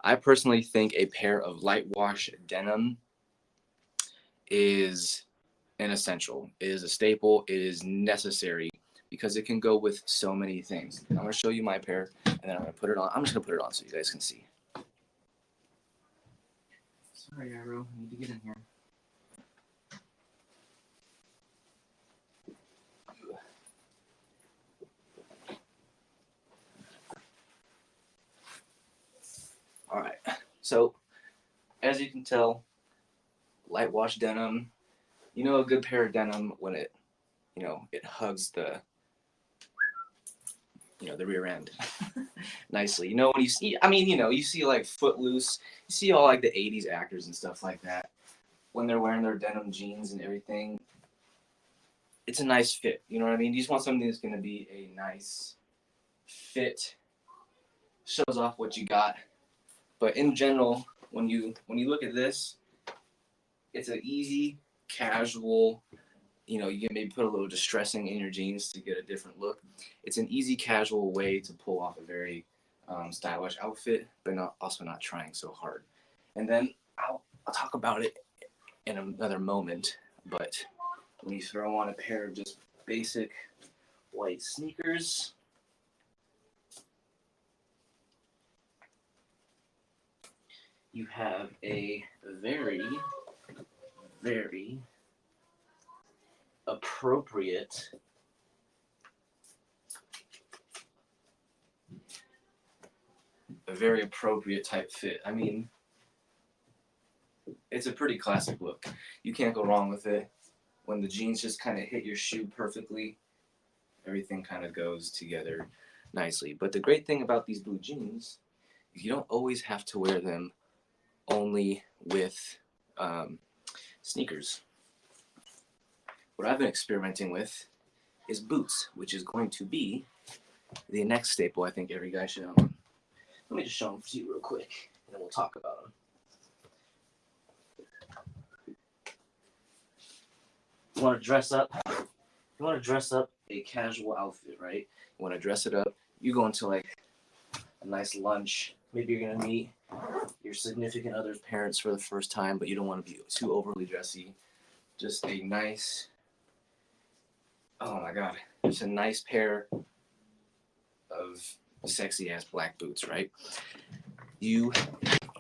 I personally think a pair of light wash denim is an essential. It is a staple. It is necessary because it can go with so many things. I'm going to show you my pair, and then I'm going to put it on. I'm just going to put it on so you guys can see. Sorry, Arrow. I need to get in here. All right. So, as you can tell, light wash denim. You know a good pair of denim when it, it hugs the, the rear end nicely. You know, when you see, you see like Footloose, you see all like the 80s actors and stuff like that when they're wearing their denim jeans and everything. It's a nice fit. You know what I mean? You just want something that's going to be a nice fit, shows off what you got. But in general, when you look at this, it's an easy, casual, you can maybe put a little distressing in your jeans to get a different look. It's an easy, casual way to pull off a very stylish outfit, but also not trying so hard. And then I'll talk about it in another moment, but when you throw on a pair of just basic white sneakers, you have a very, very appropriate type fit. I mean, it's a pretty classic look. You can't go wrong with it. When the jeans just kind of hit your shoe perfectly, everything kind of goes together nicely. But the great thing about these blue jeans is you don't always have to wear them only with sneakers. What I've been experimenting with is boots, which is going to be the next staple I think every guy should own. Let me just show them to you real quick, and then we'll talk about them. You want to dress up? You want to dress up a casual outfit, right? You want to dress it up. You go into like a nice lunch. Maybe you're going to meet your significant other's parents for the first time, but you don't want to be too overly dressy. Just a nice, oh my God, just a nice pair of sexy ass black boots, right? You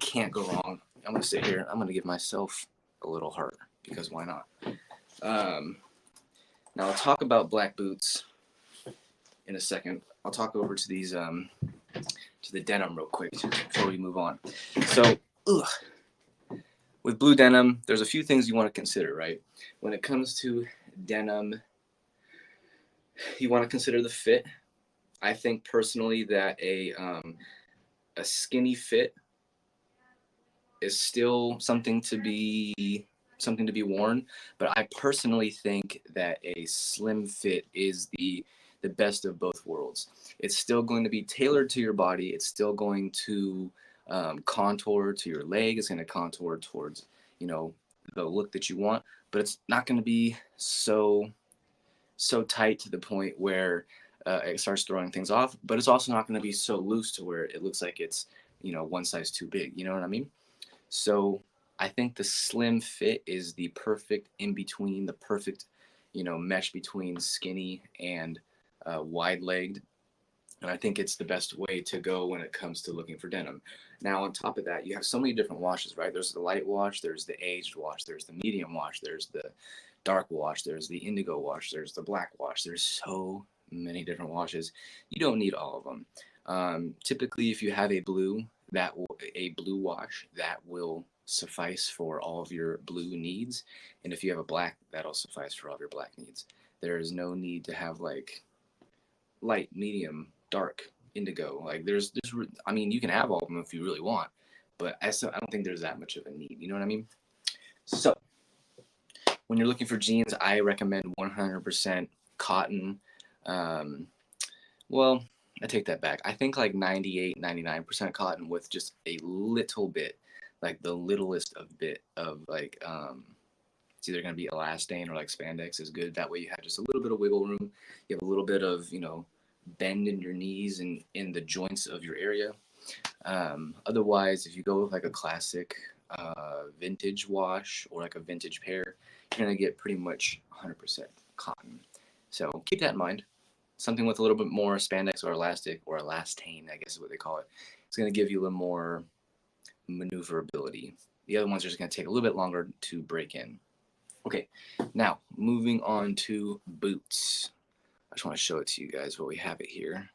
can't go wrong. I'm going to sit here. I'm going to give myself a little heart because why not? Now I'll talk about black boots in a second. I'll talk over to these, to the denim real quick before we move on. So, with blue denim, there's a few things you want to consider, right? When it comes to denim, you want to consider the fit. I think personally that a skinny fit is still something to be worn, but I personally think that a slim fit is the best of both worlds. It's still going to be tailored to your body. It's still going to contour to your leg. It's going to contour towards the look that you want, but it's not going to be so tight to the point where it starts throwing things off, but it's also not going to be so loose to where it looks like it's one size too big. You know what I mean? So I think the slim fit is the perfect in between, the perfect mesh between skinny and wide-legged. And I think it's the best way to go when it comes to looking for denim. Now, on top of that, you have so many different washes, right? There's the light wash, there's the aged wash, there's the medium wash, there's the dark wash, there's the indigo wash, there's the black wash. There's so many different washes. You don't need all of them. Typically, if you have a blue wash, that will suffice for all of your blue needs. And if you have a black, that'll suffice for all of your black needs. There is no need to have like light, medium, dark, indigo. Like you can have all of them if you really want, but I don't think there's that much of a need. You know what I mean? So when you're looking for jeans, I recommend 100% cotton. Well, I take that back. I think like 98, 99% cotton with just a little bit, like the littlest of bit of like, it's either going to be elastane or like spandex is good. That way you have just a little bit of wiggle room. You have a little bit of, bend in your knees and in the joints of your area. Otherwise, if you go with like a classic vintage wash or like a vintage pair, you're gonna get pretty much 100% cotton. So keep that in mind. Something with a little bit more spandex or elastic or elastane, I guess is what they call it. It's gonna give you a little more maneuverability. The other ones are just gonna take a little bit longer to break in. Okay, now moving on to boots. I just want to show it to you guys what we have it here.